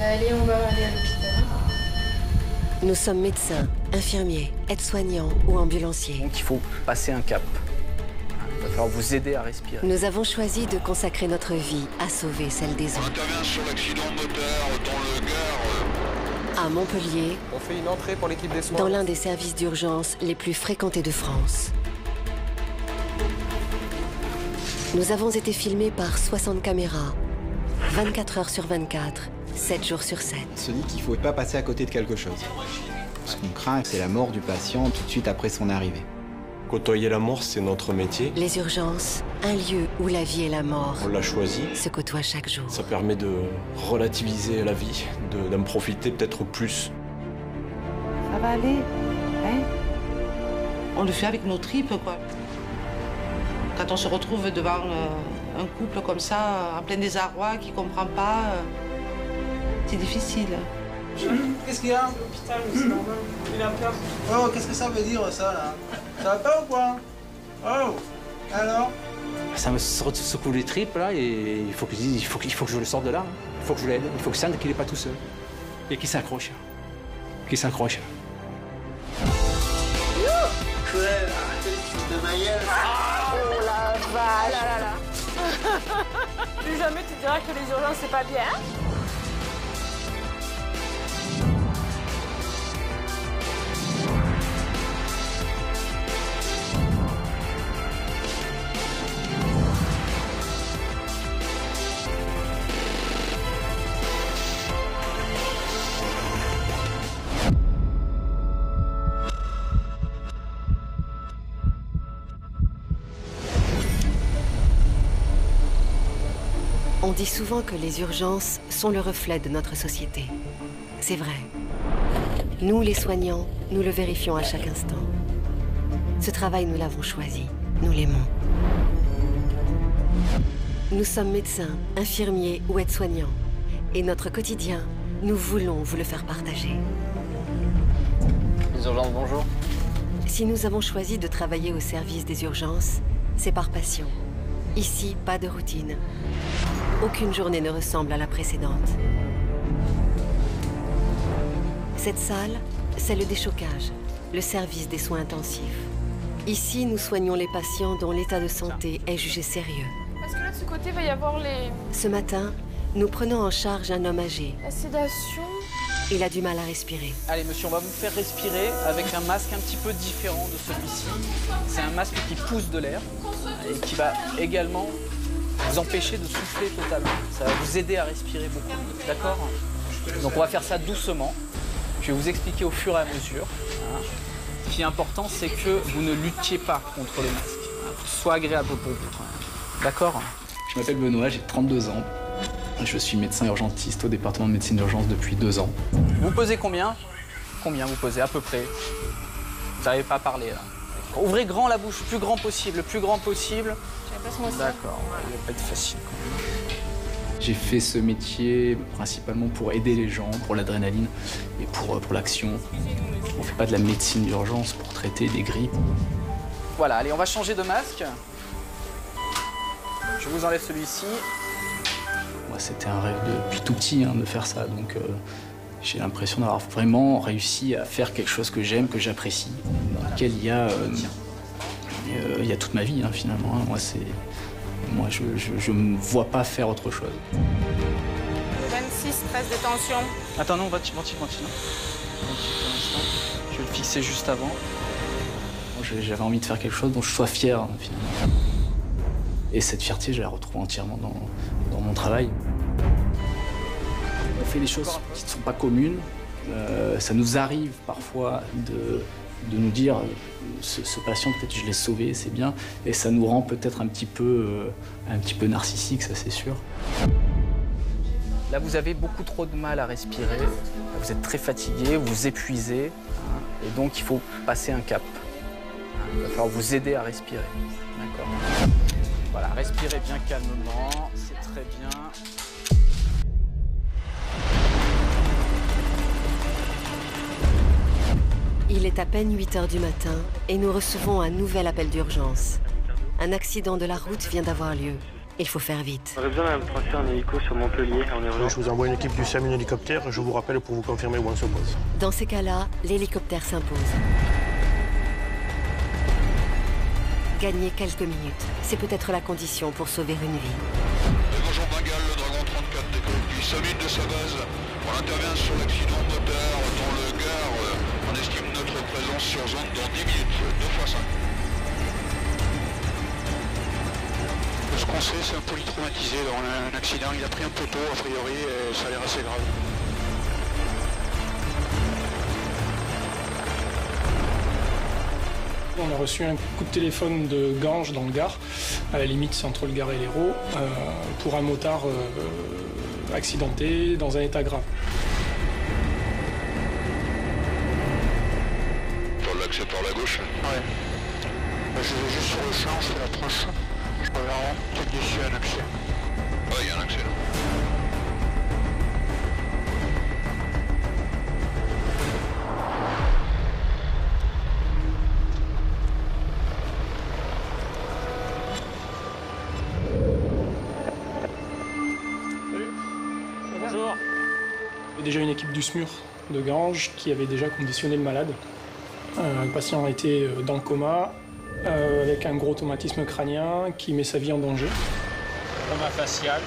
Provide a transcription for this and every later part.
Allez, on va aller à l'hôpital. Nous sommes médecins, infirmiers, aides-soignants ou ambulanciers. Donc il faut passer un cap. Il va falloir vous aider à respirer. Nous avons choisi de consacrer notre vie à sauver celle des autres. Intervient sur l'accident moteur dans le Gard. À Montpellier, On fait une entrée pour l'équipe des soins. dans l'un des services d'urgence les plus fréquentés de France. Nous avons été filmés par 60 caméras, 24 heures sur 24, 7 jours sur 7. On se dit qu'il ne faut pas passer à côté de quelque chose. Ce qu'on craint, c'est la mort du patient tout de suite après son arrivée. Côtoyer la mort, c'est notre métier. Les urgences, un lieu où la vie et la mort On l'a choisi. se côtoient chaque jour. Ça permet de relativiser la vie, d'en profiter peut-être plus. Ça va aller, hein? On le fait avec nos tripes, quoi. Quand on se retrouve devant un couple comme ça, en plein désarroi, qui ne comprend pas, c'est difficile. Qu'est-ce qu'il y a? L'hôpital, c'est normal. Il a peur. Oh, qu'est-ce que ça veut dire, ça, là? Ça va pas ou quoi? Oh, alors? Ça me secoue les tripes, là, et il faut que je le sorte de là. Il faut que je l'aide. Il faut que je sente qu'il n'est pas tout seul. Et qu'il s'accroche. Qu'il s'accroche. Oh la vache! Là, là, là. Plus jamais tu diras que les urgences, c'est pas bien. On dit souvent que les urgences sont le reflet de notre société. C'est vrai. Nous, les soignants, nous le vérifions à chaque instant. Ce travail, nous l'avons choisi. Nous l'aimons. Nous sommes médecins, infirmiers ou aides-soignants. Et notre quotidien, nous voulons vous le faire partager. Les urgences, bonjour. Si nous avons choisi de travailler au service des urgences, c'est par passion. Ici, pas de routine. Aucune journée ne ressemble à la précédente. Cette salle, c'est le déchocage, le service des soins intensifs. Ici, nous soignons les patients dont l'état de santé est jugé sérieux. Parce que là, de ce côté, il va y avoir Ce matin, nous prenons en charge un homme âgé. la sédation. Il a du mal à respirer. Allez monsieur, on va vous faire respirer avec un masque un petit peu différent de celui-ci. C'est un masque qui pousse de l'air et qui va également vous empêcher de souffler totalement. Ça va vous aider à respirer beaucoup, d'accord? Donc on va faire ça doucement. Je vais vous expliquer au fur et à mesure. Hein. Ce qui est important, c'est que vous ne luttiez pas contre le masque. Hein. Que ce soit agréable pour vous. D'accord? Je m'appelle Benoît, j'ai 32 ans. Je suis médecin urgentiste au département de médecine d'urgence depuis 2 ans. Vous pesez combien? Combien vous pesez à peu près? Vous n'arrivez pas à parler là. Ouvrez grand la bouche, le plus grand possible, le plus grand possible. D'accord, il va pas être facile quand même. J'ai fait ce métier principalement pour aider les gens, pour l'adrénaline et pour l'action. On ne fait pas de la médecine d'urgence pour traiter des grippes. Voilà, allez, on va changer de masque. Je vous enlève celui-ci. Moi, c'était un rêve depuis tout petit de faire ça, donc j'ai l'impression d'avoir vraiment réussi à faire quelque chose que j'aime, que j'apprécie, dans lequel il y a toute ma vie finalement. Moi, je me vois pas faire autre chose. 26, 13 de tension. Attends, non, ventile, ventile. Ventile pour l'instant. Je vais le fixer juste avant. J'avais envie de faire quelque chose dont je sois fier, finalement. Et cette fierté, je la retrouve entièrement dans mon travail. On fait des choses qui ne sont pas communes. Ça nous arrive parfois de nous dire ce patient, peut-être je l'ai sauvé, c'est bien. Et ça nous rend peut-être un petit peu narcissique, ça c'est sûr. Là, vous avez beaucoup trop de mal à respirer. Vous êtes très fatigué, vous vous épuisez. Et donc, il faut passer un cap. Il va falloir vous aider à respirer. D'accord. Voilà, respirez bien calmement, c'est très bien. Il est à peine 8 h du matin et nous recevons un nouvel appel d'urgence. Un accident de la route vient d'avoir lieu Il faut faire vite. On aurait besoin d'un transfert en hélico sur Montpellier, en urgence. Je vous envoie une équipe du SAMU hélicoptère et je vous rappelle pour vous confirmer où on se pose. Dans ces cas-là, l'hélicoptère s'impose. Gagner quelques minutes, c'est peut-être la condition pour sauver une vie. Bonjour Bengale, le Dragon 34 décolle depuis 5 minutes de sa base. On intervient sur l'accident moteur dans le Gard. On estime notre présence sur zone dans 10 minutes, 2 x 5. Ce qu'on sait, c'est un polytraumatisé. On a un accident, il a pris un poteau a priori et ça a l'air assez grave. On a reçu un coup de téléphone de Ganges dans le Gard, à la limite c'est entre le Gard et l'Hérault, pour un motard accidenté dans un état grave. Pour l'accès par la gauche. Ouais. Je vais juste sur le champ, je fais l'approche. Je regarde, peut-être d'ici un accès. Ouais, il y a un accès là. Bonjour. Il y avait déjà une équipe du SMUR de Ganges qui avait déjà conditionné le malade. Le patient était dans le coma, avec un gros traumatisme crânien qui met sa vie en danger. Coma facial,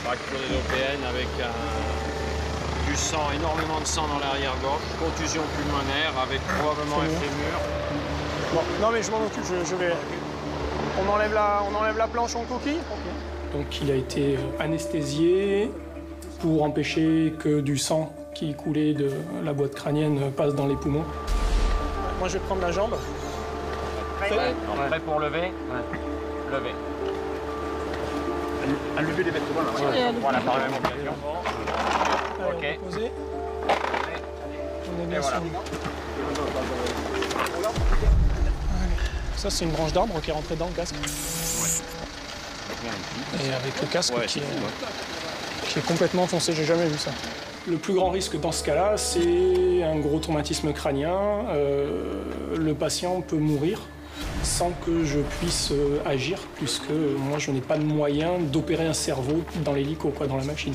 fracture des OPN avec du sang, énormément de sang dans l'arrière-gorge, contusion pulmonaire avec probablement un fémur. Bon, non mais je m'en occupe, je vais... On enlève la planche en coquille. Donc il a été anesthésié pour empêcher que du sang qui coulait de la boîte crânienne passe dans les poumons. Moi je vais prendre la jambe. Prêt pour lever? Ouais. Lever. Enlevez les vêtements là. Voilà, par la même occasion. Ok. Posé. On est bien sur lui. Ça c'est une branche d'arbre qui est rentrée dans le casque. Et avec le casque qui est complètement foncé, j'ai jamais vu ça. Le plus grand risque dans ce cas-là, c'est un gros traumatisme crânien. Le patient peut mourir sans que je puisse agir, puisque moi je n'ai pas de moyen d'opérer un cerveau dans l'hélico, dans la machine.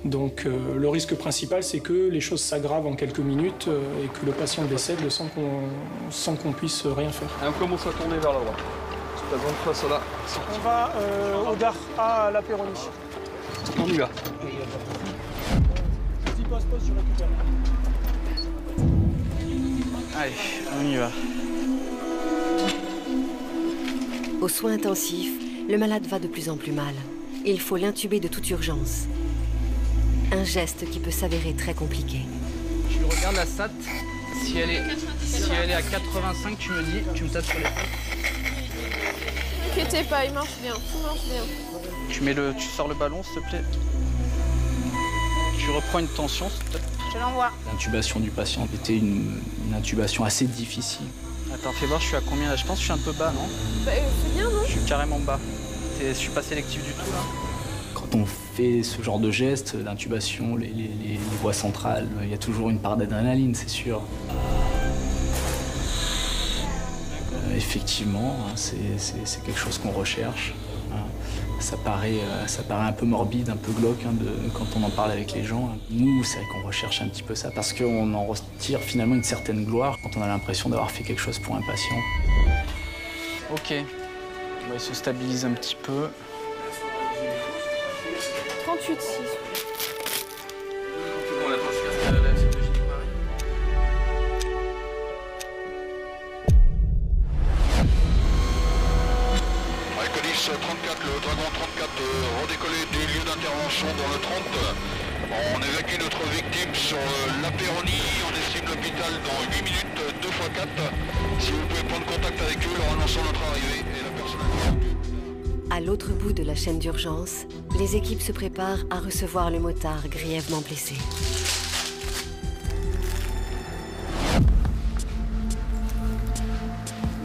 Donc le risque principal, c'est que les choses s'aggravent en quelques minutes et que le patient décède sans qu'on puisse rien faire. Et on commence à tourner vers la droite. La zone face là. On va au Gard à la Péronie. On y va. Vas-y, pose, je récupère. Allez, on y va. Aux soins intensifs, le malade va de plus en plus mal. Il faut l'intuber de toute urgence. Un geste qui peut s'avérer très compliqué. Tu regardes la SAT, si elle est à 85, tu me tapes sur l'épaule. N'inquiétez pas, il marche bien, tout marche bien. Tu sors le ballon, s'il te plaît. Tu reprends une tension, s'il te plaît. Je l'envoie. L'intubation du patient était une intubation assez difficile. Attends, fais voir, je suis à combien là? Je pense que je suis un peu bas, non? Bah, c'est bien, non? Je suis carrément bas. Je suis pas sélectif du tout, là. Quand on fait ce genre de geste, l'intubation, les voies centrales, il y a toujours une part d'adrénaline, c'est sûr. Effectivement, c'est quelque chose qu'on recherche. Ça paraît un peu morbide, un peu glauque quand on en parle avec les gens. Nous, c'est vrai qu'on recherche un petit peu ça parce qu'on en retire finalement une certaine gloire quand on a l'impression d'avoir fait quelque chose pour un patient. Ok, on va se stabiliser un petit peu. 38,6. Colis 34, le Dragon 34 redécollé du lieu d'intervention dans le 30. On évacue notre victime sur la Péronie. On estime l'hôpital dans 8 minutes, 2 x 4. Si vous pouvez prendre contact avec eux, leur annonçant notre arrivée et la personne. À l'autre bout de la chaîne d'urgence, les équipes se préparent à recevoir le motard grièvement blessé.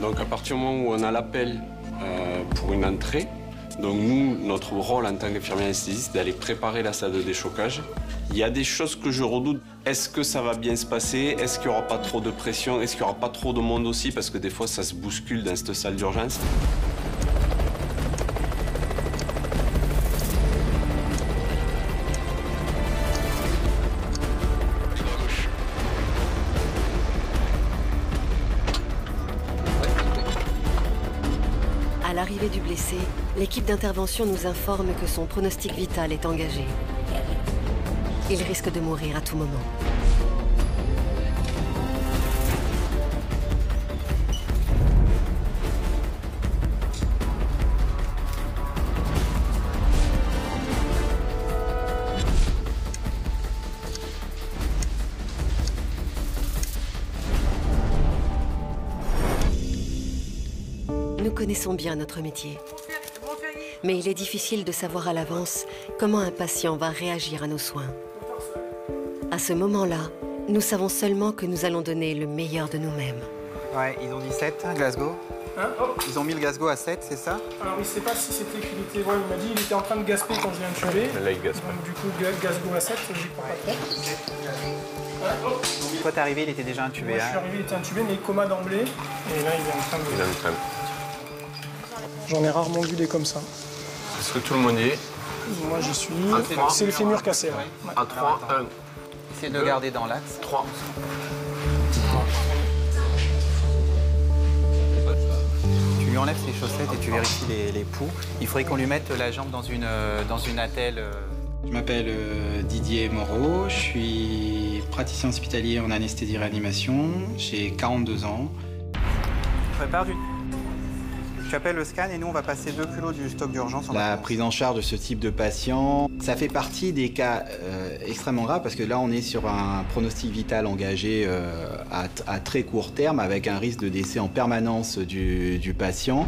Donc à partir du moment où on a l'appel pour une entrée, donc nous, notre rôle en tant qu'infirmier anesthésiste, c'est d'aller préparer la salle de déchocage. Il y a des choses que je redoute. Est-ce que ça va bien se passer? Est-ce qu'il n'y aura pas trop de pression? Est-ce qu'il n'y aura pas trop de monde aussi? Parce que des fois, ça se bouscule dans cette salle d'urgence. l'arrivée du blessé, l'équipe d'intervention nous informe que son pronostic vital est engagé. Il risque de mourir à tout moment. Nous connaissons bien notre métier. Mais il est difficile de savoir à l'avance comment un patient va réagir à nos soins. À ce moment-là, nous savons seulement que nous allons donner le meilleur de nous-mêmes. Ouais, ils ont dit 7, Glasgow. Hein? Oh. Ils ont mis le Glasgow à 7, c'est ça? Alors il ne sait pas si c'était qu'il était... Ouais, il m'a dit qu'il était en train de gasper quand je viens de tuer. Là, il gaspe. Donc du coup, Glasgow à 7, j'y crois pas trop. Toi, t'es arrivé, il était déjà intubé. Moi, je suis arrivé, il était intubé, mais coma d'emblée. Et là, il est en train de... Il est en train. J'en ai rarement vu des comme ça. Est-ce que tout le monde y est? Moi, j'y suis. C'est le fémur cassé, ouais. À 3, 1. Essayez de le garder dans l'axe. 3. Tu lui enlèves ses chaussettes et tu vérifies les poux. Il faudrait qu'on lui mette la jambe dans une attelle. Je m'appelle Didier Moreau, je suis praticien hospitalier en anesthésie-réanimation. J'ai 42 ans. Je prépare du... Tu appelles le scan et nous, on va passer 2 kilos du stock d'urgence. La prise en charge de ce type de patient, ça fait partie des cas extrêmement graves parce que là, on est sur un pronostic vital engagé à très court terme avec un risque de décès en permanence du patient.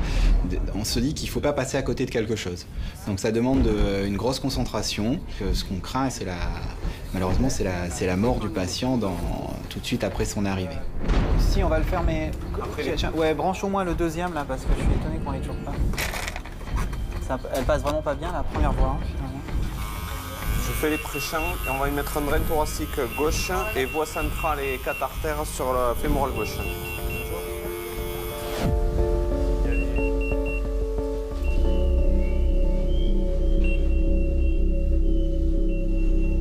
On se dit qu'il ne faut pas passer à côté de quelque chose. Donc ça demande une grosse concentration. Ce qu'on craint, malheureusement, c'est la mort du patient tout de suite après son arrivée. Si, on va le faire, mais... Ouais, branche au moins le deuxième, là, parce que je suis étonné qu'on l'ait toujours pas. Elle passe vraiment pas bien, la première voie, hein, finalement. Je fais les pré-champs et on va y mettre un drain thoracique gauche et voie centrale et 4 artères sur le fémoral gauche.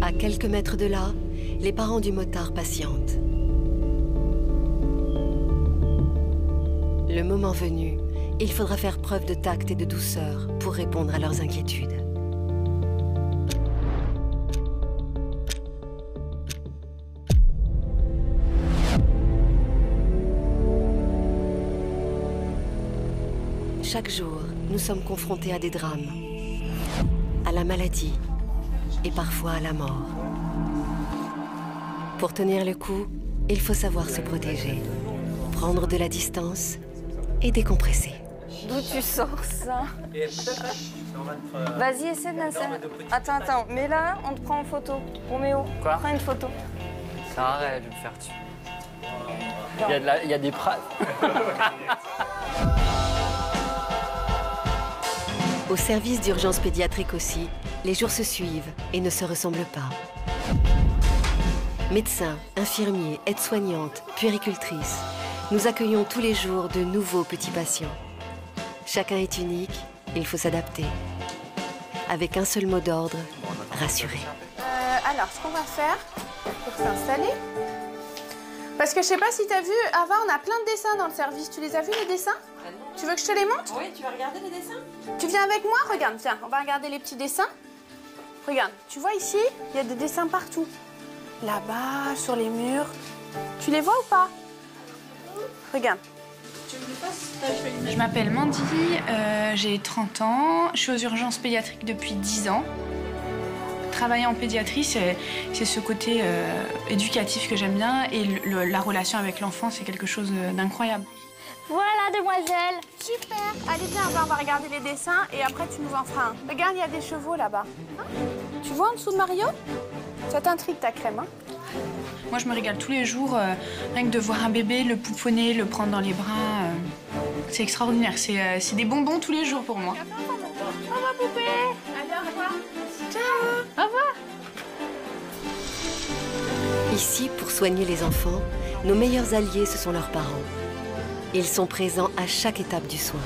À quelques mètres de là, les parents du motard patientent. Le moment venu, il faudra faire preuve de tact et de douceur pour répondre à leurs inquiétudes. Chaque jour, nous sommes confrontés à des drames, à la maladie et parfois à la mort. Pour tenir le coup, il faut savoir se protéger, prendre de la distance et décompresser. D'où tu sors ça? Vas-y, essaie de la scène. Attends, mais là, on te prend en photo. Roméo, prends une photo. Ça arrête de me faire tuer. Il y a des phrases. Au service d'urgence pédiatrique aussi, les jours se suivent et ne se ressemblent pas. Médecins, infirmiers, aides-soignantes, puéricultrices, nous accueillons tous les jours de nouveaux petits patients. Chacun est unique, il faut s'adapter. Avec un seul mot d'ordre, rassurer. Alors, ce qu'on va faire pour s'installer, parce que je sais pas si tu as vu, Ava, on a plein de dessins dans le service. Tu les as vus, les dessins? Tu veux que je te les montre? Oui, tu vas regarder les dessins? Tu viens avec moi? Regarde, tiens, on va regarder les petits dessins. Regarde, tu vois ici, il y a des dessins partout. Là-bas, sur les murs. Tu les vois ou pas? Regarde. Je m'appelle Mandy, j'ai 30 ans, je suis aux urgences pédiatriques depuis 10 ans. Travailler en pédiatrie, c'est ce côté éducatif que j'aime bien et la relation avec l'enfant, c'est quelque chose d'incroyable. Voilà, demoiselle. Super. Allez, viens, on va regarder les dessins et après tu nous en feras un. Regarde, il y a des chevaux là-bas. Hein? Tu vois en dessous de Mario? Ça t'intrigue ta crème, hein? Moi, je me régale tous les jours, rien que de voir un bébé, le pouponner, le prendre dans les bras. C'est extraordinaire, c'est des bonbons tous les jours pour moi. Au revoir, poupée. Allez, au revoir. Ciao. Au revoir. Ici, pour soigner les enfants, nos meilleurs alliés, ce sont leurs parents. Ils sont présents à chaque étape du soin.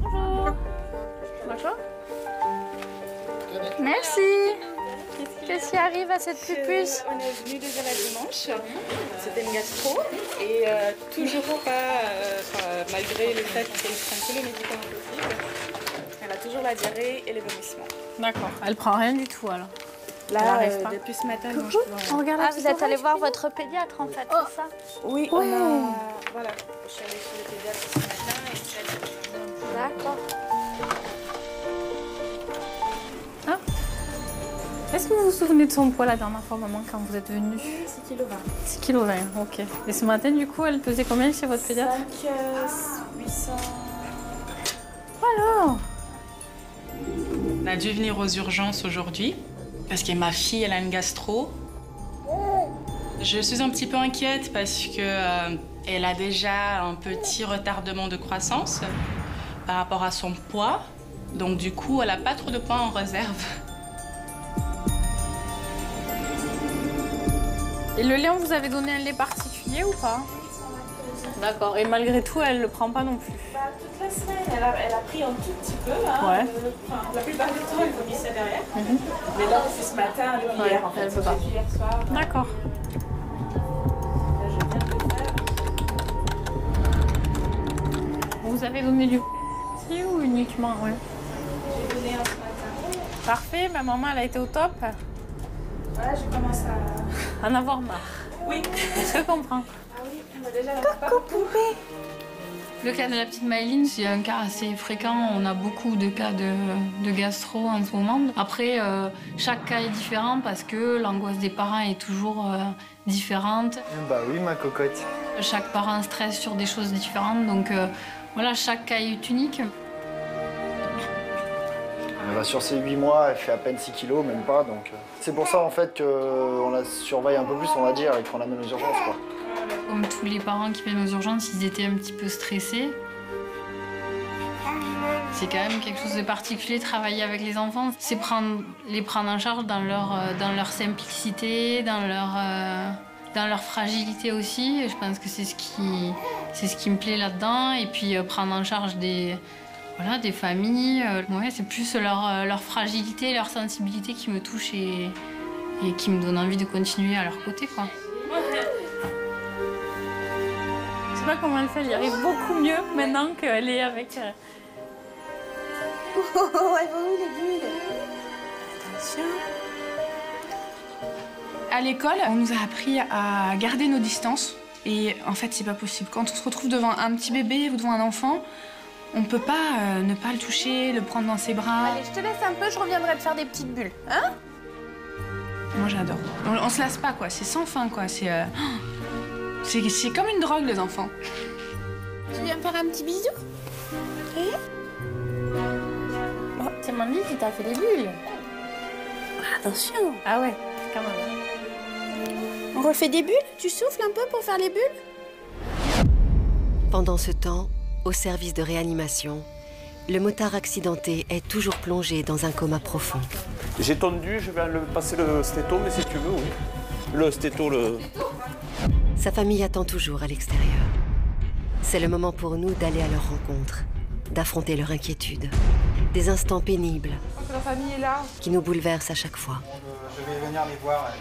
Bonjour. Bonjour. Merci. Qu'est-ce qui arrive à cette pupuce? On est venu déjà la dimanche, c'était une gastro et toujours pas, malgré le fait qu'ils prennent tous les médicaments possibles, toujours la diarrhée et les vomissements. D'accord. Elle prend rien du tout alors. Là, depuis ce matin, elle mange plus rien. Ah, vous êtes allé voir votre pédiatre en fait, c'est ça? Oui, on a... Voilà, je suis allée chez le pédiatre ce matin et puis elle a... D'accord. Ah. Est-ce que vous vous souvenez de son poids la dernière fois, maman, quand vous êtes venue? 6,20 kg. 6,20 kg, ok. Et ce matin, du coup, elle pesait combien chez votre pédiatre? 800... Alors, on a dû venir aux urgences aujourd'hui parce que ma fille, elle a une gastro. Je suis un petit peu inquiète parce que elle a déjà un petit retardement de croissance par rapport à son poids. Donc du coup, elle n'a pas trop de poids en réserve. et le lait, on vous avait donné un lait particulier ou pas? D'accord. Et malgré tout, elle le prend pas non plus? Toute la semaine, elle a pris un tout petit peu. Hein, Ouais. La plupart du temps, elle vomissait derrière. Mais là, depuis ce matin, depuis hier, en fait. Elle peut pas. Depuis hier soir. D'accord. Là, je viens de le faire. Vous avez donné du aussi ou uniquement? Ouais. J'ai donné un ce matin. Parfait, ma maman, elle a été au top. Voilà, je commence à... En avoir marre. Oui. Je comprends. Ah oui, on a déjà pas beaucoup. Le cas de la petite Maëline, c'est un cas assez fréquent. On a beaucoup de cas de gastro en ce moment. Après, chaque cas est différent parce que l'angoisse des parents est toujours différente. Bah oui, ma cocotte. Chaque parent stresse sur des choses différentes. Donc voilà, chaque cas est unique. Sur ces 8 mois, elle fait à peine 6 kilos, même pas. Donc c'est pour ça en fait qu'on la surveille un peu plus, on va dire, et qu'on l'amène aux urgences, quoi. Comme tous les parents qui viennent aux urgences, ils étaient un petit peu stressés. C'est quand même quelque chose de particulier, travailler avec les enfants. C'est les prendre en charge dans leur simplicité, dans leur fragilité aussi. Et je pense que c'est ce qui me plaît là-dedans. Et puis prendre en charge des familles. Ouais, c'est plus leur fragilité, leur sensibilité qui me touche et qui me donne envie de continuer à leur côté, quoi. Je sais pas comment elle fait, elle y arrive beaucoup mieux maintenant qu'elle est avec... Oh, elle va où les bulles? Attention. À l'école, on nous a appris à garder nos distances. Et en fait, c'est pas possible. Quand on se retrouve devant un petit bébé ou devant un enfant, on peut pas ne pas le toucher, le prendre dans ses bras. Allez, je te laisse un peu, je reviendrai te faire des petites bulles. Hein? Moi, j'adore. On se lasse pas, quoi. C'est sans fin, quoi. C'est comme une drogue, les enfants. Tu viens me faire un petit bisou? Oui. Oh, c'est mamie qui t'a fait des bulles. Attention. Ah ouais, quand même. On refait des bulles? Tu souffles un peu pour faire les bulles? Pendant ce temps, au service de réanimation, le motard accidenté est toujours plongé dans un coma profond. J'ai tondu, je vais passer le stéto, mais si tu veux, oui. Le stéto, Sa famille attend toujours à l'extérieur. C'est le moment pour nous d'aller à leur rencontre, d'affronter leur inquiétude. Des instants pénibles La famille est là. qui nous bouleversent à chaque fois. Je vais venir les voir.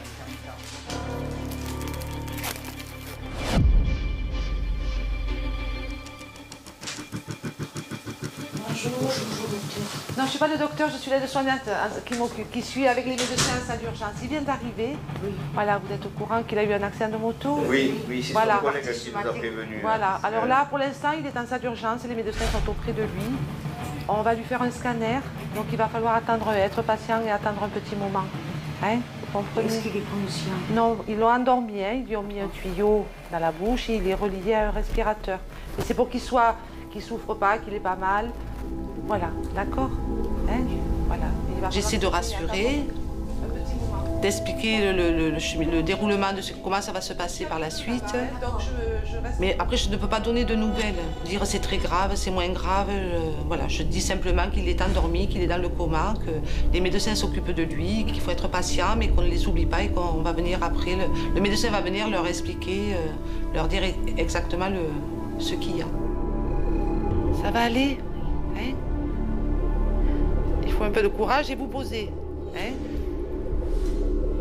Bonjour, docteur. Non, je ne suis pas le docteur, je suis l'aide-soignante qui suit avec les médecins en salle d'urgence. Il vient d'arriver. Oui. Voilà, vous êtes au courant qu'il a eu un accident de moto? Oui, c'est voilà. son collègue qui nous a prévenu. Voilà, alors là, pour l'instant, il est en salle d'urgence et les médecins sont auprès de lui. On va lui faire un scanner, donc il va falloir attendre, être patient et attendre un petit moment. Hein, vous comprenez? Est-ce qu'il est conscient? Non, ils l'ont endormi, hein. Ils lui ont mis un tuyau dans la bouche et il est relié à un respirateur. Et c'est pour qu'il souffre pas, qu'il ait pas mal. Voilà, d'accord, hein? Voilà. J'essaie de rassurer, d'expliquer le déroulement de comment ça va se passer par la suite. Mais après, je ne peux pas donner de nouvelles. Dire c'est très grave, c'est moins grave. Voilà, je dis simplement qu'il est endormi, qu'il est dans le coma, que les médecins s'occupent de lui, qu'il faut être patient, mais qu'on ne les oublie pas et qu'on va venir après. Le médecin va venir leur expliquer, leur dire exactement ce qu'il y a. Ça va aller, hein? Il faut un peu de courage et vous poser, hein?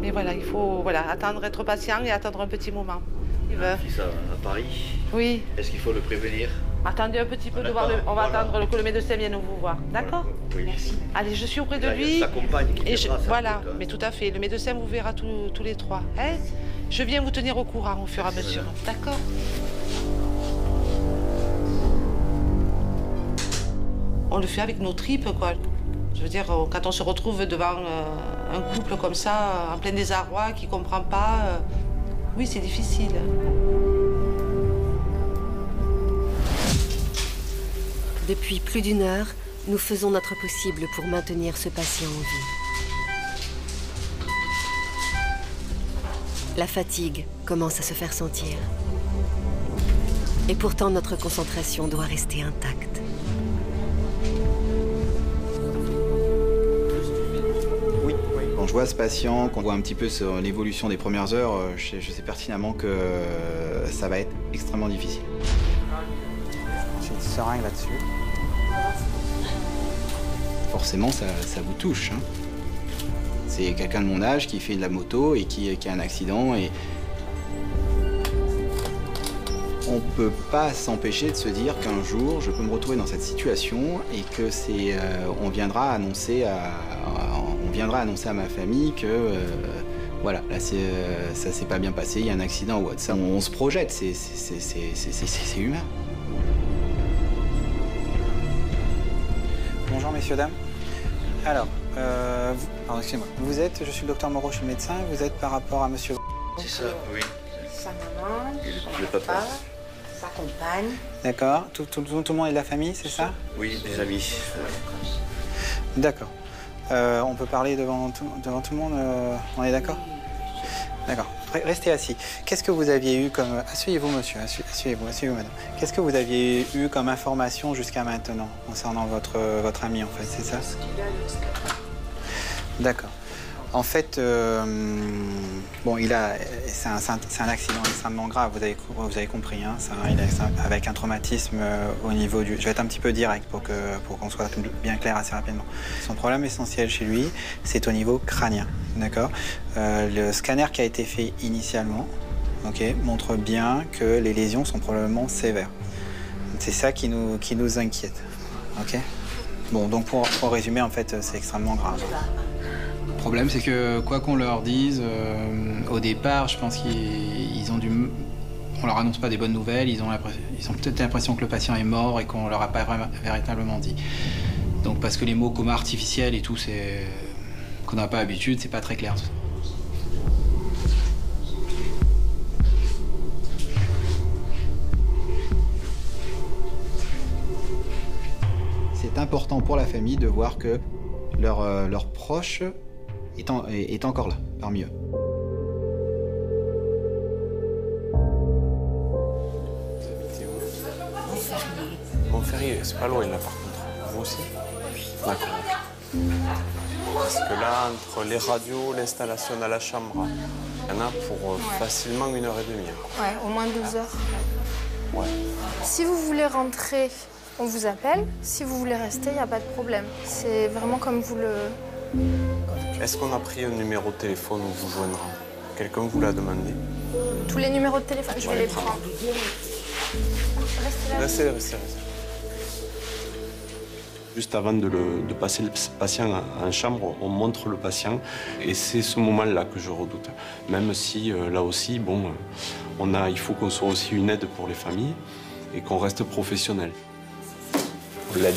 Mais voilà, il faut attendre, être patient et attendre un petit moment. Il a un fils à Paris. Oui. Est-ce qu'il faut le prévenir? Attendez un petit peu, on va attendre que le médecin vienne vous voir, d'accord? Oui. Merci. Allez, je suis auprès de lui. Sa compagne qui viendra, voilà, mais tout à fait. Le médecin vous verra tous les trois. Hein? Je viens vous tenir au courant au fur et à mesure, d'accord? On le fait avec nos tripes, quoi. Je veux dire, quand on se retrouve devant un couple comme ça, en plein désarroi, qui ne comprend pas, oui, c'est difficile. Depuis plus d'1 heure, nous faisons notre possible pour maintenir ce patient en vie. La fatigue commence à se faire sentir. Et pourtant, notre concentration doit rester intacte. Oui, quand je vois ce patient, qu'on voit un petit peu sur l'évolution des premières heures, je sais pertinemment que ça va être extrêmement difficile. J'ai une seringue là-dessus. Forcément, ça vous touche. Hein. C'est quelqu'un de mon âge qui fait de la moto et qui a un accident. Et on peut pas s'empêcher de se dire qu'un jour, je peux me retrouver dans cette situation et que on viendra annoncer à ma famille que voilà, là ça s'est pas bien passé, il y a un accident ou autre. Ça, on se projette, c'est humain. Bonjour messieurs, dames. Alors, pardon, excusez-moi. Vous êtes, je suis le docteur Moreau, je suis médecin, vous êtes par rapport à monsieur... C'est ça, oui. Sa maman, le papa, sa compagne. D'accord. Tout le monde est de la famille, c'est ça? Oui, des amis. D'accord. On peut parler devant tout le monde, on est d'accord? D'accord. Restez assis. Qu'est-ce que vous aviez eu comme... Asseyez-vous, monsieur. Asseyez-vous, madame. Qu'est-ce que vous aviez eu comme information jusqu'à maintenant concernant votre ami, en fait, c'est ça? D'accord. En fait, bon, c'est un accident extrêmement grave, vous avez compris, hein, avec un traumatisme au niveau du... Je vais être un petit peu direct pour qu'on soit bien clair assez rapidement. Son problème essentiel chez lui, c'est au niveau crânien, d'accord? Le scanner qui a été fait initialement, montre bien que les lésions sont probablement sévères. C'est ça qui nous inquiète, ok? Bon, donc pour résumer, en fait, c'est extrêmement grave. Le problème, c'est que quoi qu'on leur dise, au départ, je pense qu'ils ont on leur annonce pas des bonnes nouvelles, ils ont peut-être l'impression que le patient est mort et qu'on leur a pas véritablement dit. Donc parce que les mots coma artificiel et tout, qu'on n'a pas l'habitude, c'est pas très clair. C'est important pour la famille de voir que leur proche est encore là, parmi eux. Montferrier, c'est pas loin là par contre. Vous aussi? D'accord. Parce que là, entre les radios, l'installation à la chambre, il y en a pour facilement 1h30. Ouais, au moins 2 heures. Ouais. Si vous voulez rentrer, on vous appelle. Si vous voulez rester, il n'y a pas de problème. C'est vraiment comme vous le... Est-ce qu'on a pris un numéro de téléphone où vous joindra? Quelqu'un vous l'a demandé? Tous les numéros de téléphone, je vais les prendre. Restez là. Restez. Juste avant de passer le patient en chambre, on montre le patient et c'est ce moment-là que je redoute. Même si, là aussi, bon, il faut qu'on soit aussi une aide pour les familles et qu'on reste professionnel. On l'aide.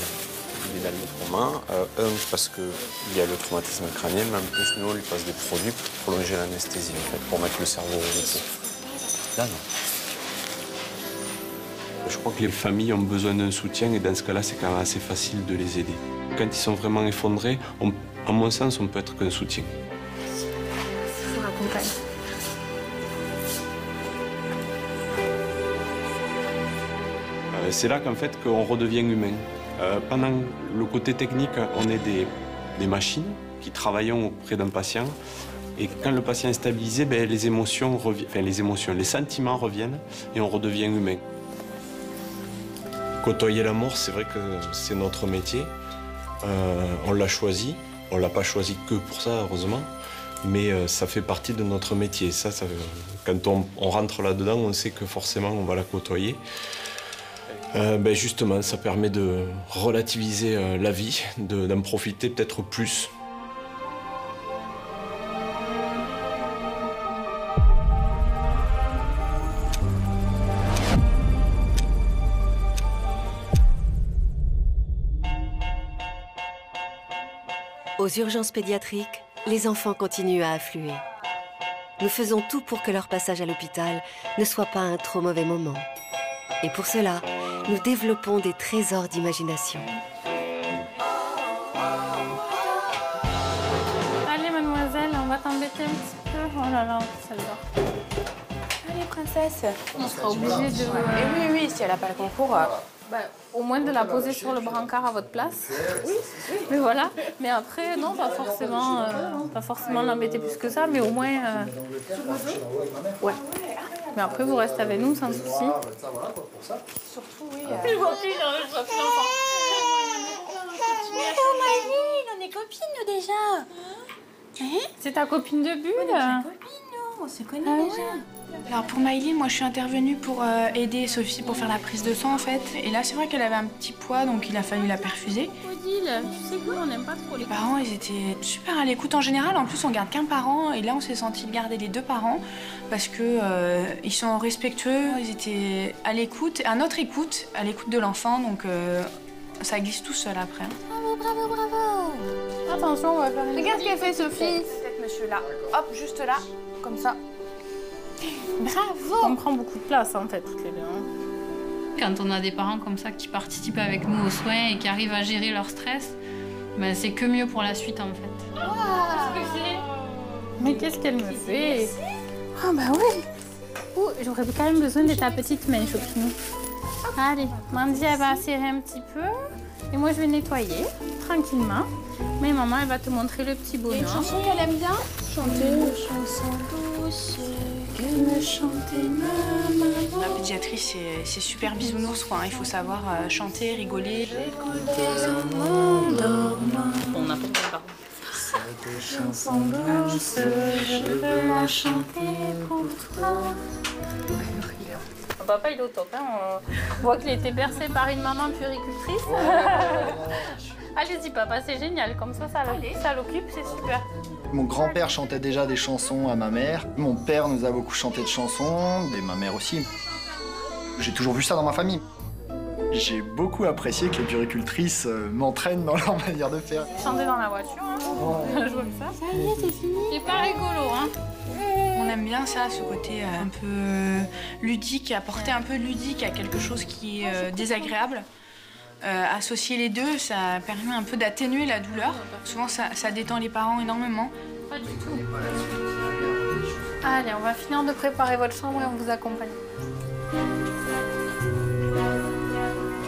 Il est dans notre main. Parce qu'il y a le traumatisme crânien, mais en plus, nous, on lui passe des produits pour prolonger l'anesthésie, en fait, pour mettre le cerveau au repos. Là, non. Je crois que les familles ont besoin d'un soutien et dans ce cas-là, c'est quand même assez facile de les aider. Quand ils sont vraiment effondrés, à mon sens, on peut être qu'un soutien. Je vous raccompagne. C'est là qu'en fait qu'on redevient humain. Pendant le côté technique, on est des machines qui travaillent auprès d'un patient. Et quand le patient est stabilisé, les émotions, les sentiments reviennent et on redevient humain. Côtoyer la mort, c'est vrai que c'est notre métier. On l'a choisi. On l'a pas choisi que pour ça, heureusement. Mais ça fait partie de notre métier. Quand on rentre là-dedans, on sait que forcément, on va la côtoyer. Justement, ça permet de relativiser la vie, d'en profiter peut-être plus. Aux urgences pédiatriques, les enfants continuent à affluer. Nous faisons tout pour que leur passage à l'hôpital ne soit pas un trop mauvais moment. Et pour cela, nous développons des trésors d'imagination. Allez, mademoiselle, on va t'embêter un petit peu. Oh là là, ça dort. Allez, princesse. On sera obligé de... Et oui, si elle n'a pas le concours... au moins de la poser sur le brancard à votre place. Oui. Mais voilà. Mais après, non, pas forcément l'embêter plus que ça, mais au moins... Ouais. Mais après, vous restez avec nous, sans souci. Surtout, oui. Je vois plus, je vois plus l'enfant. Oh, Maëline, on est copines, nous, déjà. C'est ta copine de bulle? On est copines, nous. On se connaît déjà. Alors pour Maëline, moi je suis intervenue pour aider Sophie pour faire la prise de sang en fait. Et là c'est vrai qu'elle avait un petit poids donc il a fallu la perfuser. Odile, tu sais quoi, on n'aime pas trop les parents, ils étaient super à l'écoute en général. En plus on garde qu'un parent et là on s'est senti de garder les deux parents parce que ils sont respectueux, ils étaient à l'écoute, à notre écoute, à l'écoute de l'enfant donc ça glisse tout seul après. Bravo, bravo, bravo. Attention, on va faire une... Regarde ce qu'elle fait Sophie. Peut-être monsieur là. Hop, juste là, comme ça. Bravo! On prend beaucoup de place en fait, toutes les deux. Quand on a des parents comme ça qui participent avec nous aux soins et qui arrivent à gérer leur stress, ben c'est que mieux pour la suite en fait. Mais qu'est-ce qu'elle me fait? Ah bah oui! J'aurais quand même besoin de ta petite main, Chopinou. Allez, Mandy elle va serrer un petit peu et moi je vais nettoyer tranquillement. Mais maman elle va te montrer le petit bonheur. Il y a une chanson qu'elle aime bien? Chanter une chanson douce. Que me chanter ma maman. La pédiatrie, c'est super bisounours, quoi. Il faut savoir chanter, rigoler. On n'a pas de parole. Cette chanson douce, je veux la chanter pour toi. Papa, il est au top. Hein. On voit qu'il était bercé par une maman puéricultrice. Allez-y, papa, c'est génial. Comme ça l'occupe, c'est super. Mon grand-père chantait déjà des chansons à ma mère. Mon père nous a beaucoup chanté de chansons, et ma mère aussi. J'ai toujours vu ça dans ma famille. J'ai beaucoup apprécié que les puéricultrices m'entraînent dans leur manière de faire. Chanter dans la voiture, hein. Je vois que ça. Ça y est, c'est fini. C'est pas rigolo, hein. On aime bien ça, ce côté un peu ludique, apporter un peu de ludique à quelque chose qui est désagréable. Associer les deux, ça permet un peu d'atténuer la douleur. Souvent, ça détend les parents énormément. Pas du tout. Allez, on va finir de préparer votre chambre et on vous accompagne.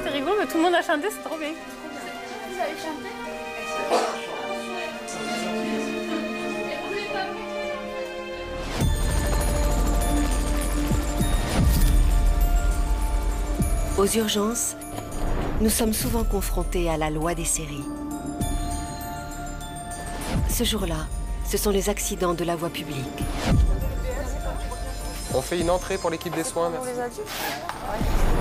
C'est rigolo, mais tout le monde a chanté, c'est trop bien. Vous avez chanté? Aux urgences, nous sommes souvent confrontés à la loi des séries. Ce jour-là, ce sont les accidents de la voie publique. On fait une entrée pour l'équipe des soins, merci. Pour les adultes? Ouais.